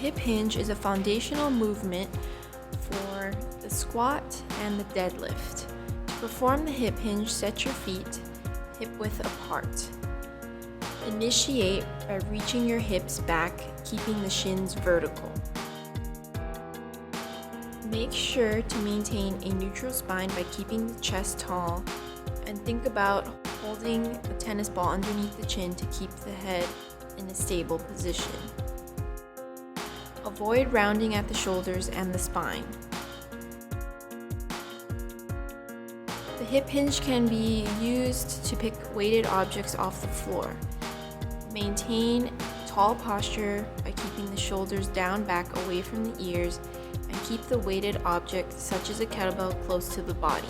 hip hinge is a foundational movement for the squat and the deadlift. To perform the hip hinge, set your feet hip width apart. Initiate by reaching your hips back, keeping the shins vertical. Make sure to maintain a neutral spine by keeping the chest tall, and think about holding a tennis ball underneath the chin to keep the head in a stable position. Avoid rounding at the shoulders and the spine. The hip hinge can be used to pick weighted objects off the floor. Maintain tall posture by keeping the shoulders down, back, away from the ears, and keep the weighted object, such as a kettlebell, close to the body.